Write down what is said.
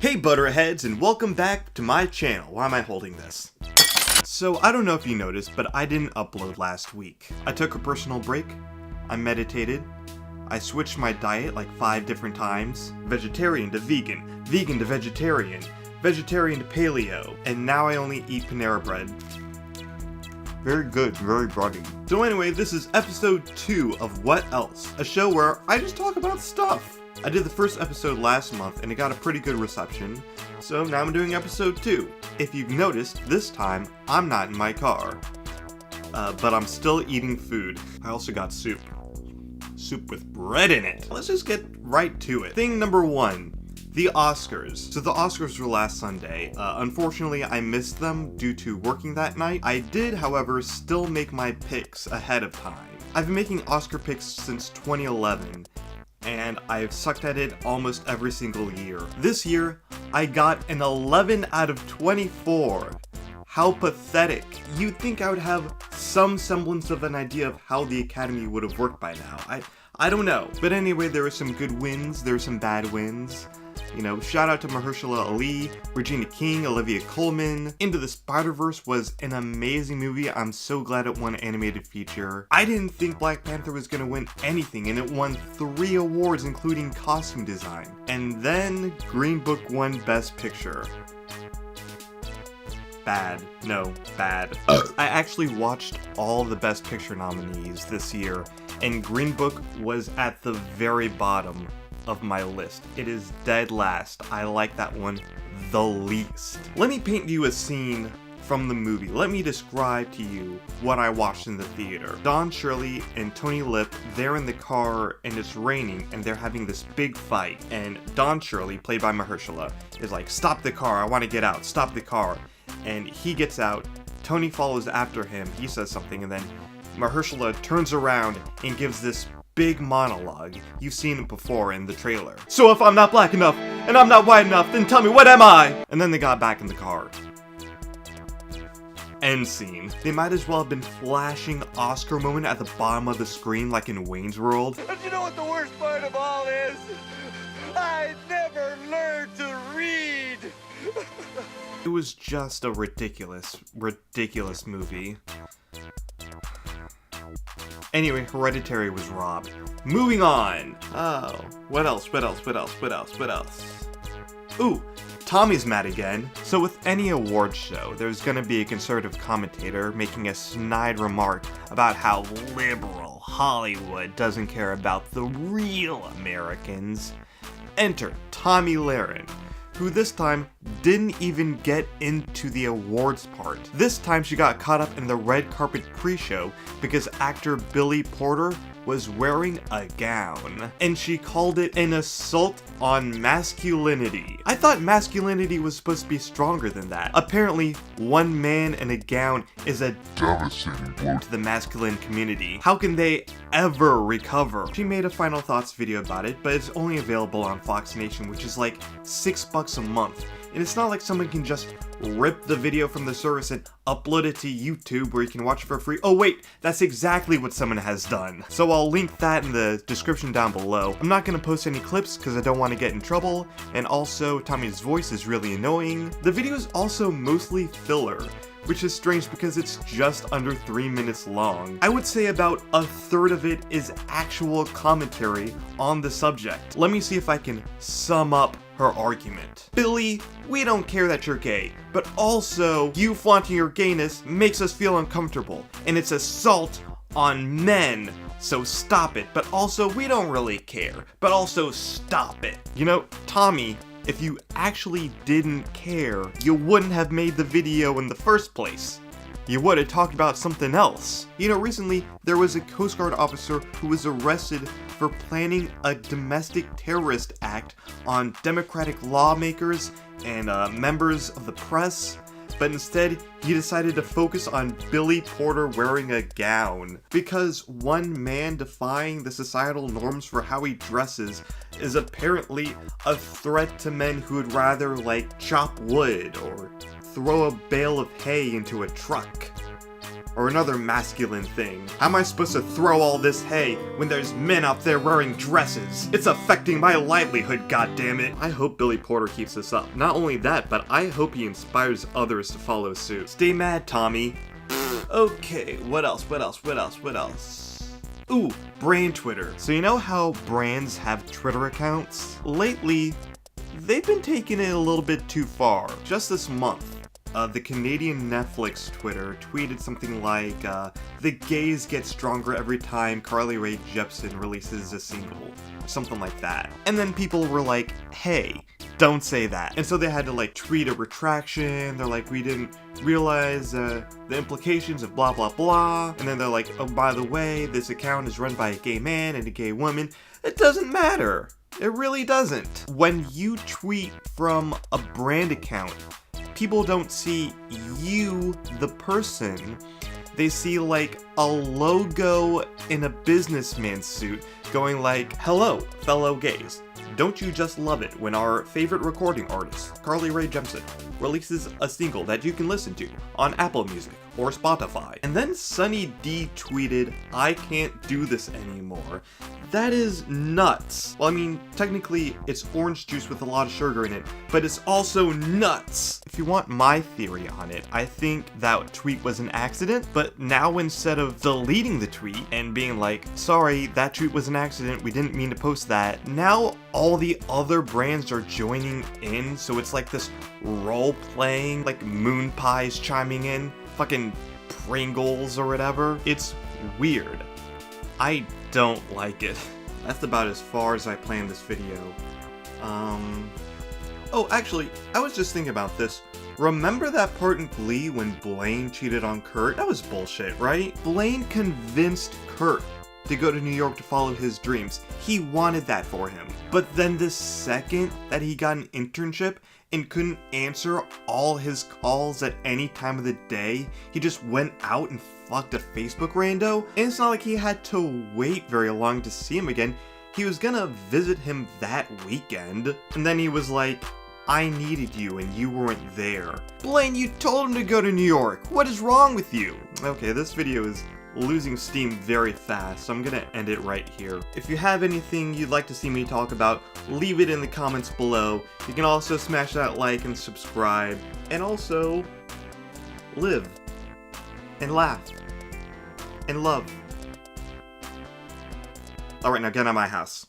Hey Butterheads, and welcome back to my channel. Why am I holding this? So I don't know if you noticed, but I didn't upload last week. I took a personal break, I meditated, I switched my diet like 5 different times. Vegetarian to vegan, vegan to vegetarian, vegetarian to paleo, and now I only eat Panera bread. Very good, very body. So anyway, this is episode 2 of What Else? A show where I just talk about stuff. I did the first episode last month and it got a pretty good reception, so now I'm doing episode 2. If you've noticed, this time I'm not in my car, but I'm still eating food. I also got soup. Soup with bread in it. Let's just get right to it. Thing number 1. The Oscars. So the Oscars were last Sunday. Unfortunately, I missed them due to working that night. I did, however, still make my picks ahead of time. I've been making Oscar picks since 2011. And I've sucked at it almost every single year. This year, I got an 11 out of 24. How pathetic. You'd think I would have some semblance of an idea of how the Academy would have worked by now. I don't know. But anyway, there were some good wins, there were some bad wins. You know, shout out to Mahershala Ali, Regina King, Olivia Colman. Into the Spider-Verse was an amazing movie. I'm so glad it won animated feature. I didn't think Black Panther was gonna win anything, and it won 3 awards, including costume design. And then Green Book won Best Picture. Bad. No, bad. I actually watched all the Best Picture nominees this year, and Green Book was at the very bottom of my list. It is dead last. I like that one the least. Let me paint you a scene from the movie. Let me describe to you what I watched in the theater. Don Shirley and Tony Lip, they're in the car and it's raining and they're having this big fight. And Don Shirley, played by Mahershala, is like, "Stop the car, I want to get out, stop the car." And he gets out, Tony follows after him, he says something, and then Mahershala turns around and gives this big monologue. You've seen it before in the trailer. "So if I'm not black enough, and I'm not white enough, then tell me, what am I?" And then they got back in the car. End scene. They might as well have been flashing Oscar moment at the bottom of the screen like in Wayne's World. But you know what the worst part of all is? I never learned to read! It was just a ridiculous movie. Anyway, Hereditary was robbed. Moving on! Oh, what else? Ooh, Tomi's mad again. So with any award show, there's gonna be a conservative commentator making a snide remark about how liberal Hollywood doesn't care about the real Americans. Enter Tomi Lahren, who this time didn't even get into the awards part. This time she got caught up in the red carpet pre-show because actor Billy Porter was wearing a gown, and she called it an assault on masculinity. I thought masculinity was supposed to be stronger than that. Apparently, one man in a gown is a devastating blow to the masculine community. How can they ever recover? She made a final thoughts video about it, but it's only available on Fox Nation, which is like $6 a month. And it's not like someone can just rip the video from the service and upload it to YouTube where you can watch it for free. Oh wait, that's exactly what someone has done. So I'll link that in the description down below. I'm not gonna post any clips because I don't want to get in trouble, and also Tomi's voice is really annoying. The video is also mostly filler, which is strange because it's just under 3 minutes long. I would say about a third of it is actual commentary on the subject. Let me see if I can sum up her argument. "Billy, we don't care that you're gay, but also you flaunting your gayness makes us feel uncomfortable, and it's assault on men. So stop it, but also we don't really care, but also stop it." You know, Tomi, if you actually didn't care, you wouldn't have made the video in the first place. You would have talked about something else. You know, recently there was a Coast Guard officer who was arrested for planning a domestic terrorist act on Democratic lawmakers and members of the press. But instead, he decided to focus on Billy Porter wearing a gown. Because one man defying the societal norms for how he dresses is apparently a threat to men who would rather, like, chop wood or throw a bale of hay into a truck. or another masculine thing. How am I supposed to throw all this hay when there's men out there wearing dresses? It's affecting my livelihood, goddammit. I hope Billy Porter keeps this up. Not only that, but I hope he inspires others to follow suit. Stay mad, Tommy. Okay, what else? Ooh, brand Twitter. So you know how brands have Twitter accounts? Lately, they've been taking it a little bit too far. Just this month, the Canadian Netflix Twitter tweeted something like, the gays get stronger every time Carly Rae Jepsen releases a single, or something like that. And then people were like, hey, don't say that. And so they had to like tweet a retraction. They're like, we didn't realize the implications of blah blah blah. And then they're like, oh, by the way, this account is run by a gay man and a gay woman. It doesn't matter. It really doesn't. When you tweet from a brand account, people don't see you, the person. They see like a logo in a businessman suit going like, hello, fellow gays. Don't you just love it when our favorite recording artist, Carly Rae Jepsen, releases a single that you can listen to on Apple Music or Spotify? And then Sunny D tweeted, I can't do this anymore. That is nuts. Well, I mean, technically it's orange juice with a lot of sugar in it, but it's also nuts. If you want my theory on it, I think that tweet was an accident, but now instead of deleting the tweet and being like, sorry, that tweet was an accident, we didn't mean to post that, now all the other brands are joining in, so it's like this role-playing, like Moon Pies chiming in, fucking Pringles or whatever. It's weird. I don't like it. That's about as far as I planned this video. Oh, actually, I was just thinking about this. Remember that part in Glee when Blaine cheated on Kurt? That was bullshit, right? Blaine convinced Kurt to go to New York to follow his dreams. He wanted that for him. But then the second that he got an internship and couldn't answer all his calls at any time of the day, he just went out and fucked a Facebook rando. And it's not like he had to wait very long to see him again. He was gonna visit him that weekend. And then he was like, I needed you and you weren't there. Blaine, you told him to go to New York. What is wrong with you? Okay, this video is losing steam very fast, so I'm gonna end it right here. If you have anything you'd like to see me talk about, leave it in the comments below. You can also smash that like and subscribe, and also live and laugh and love. Alright, now get out of my house.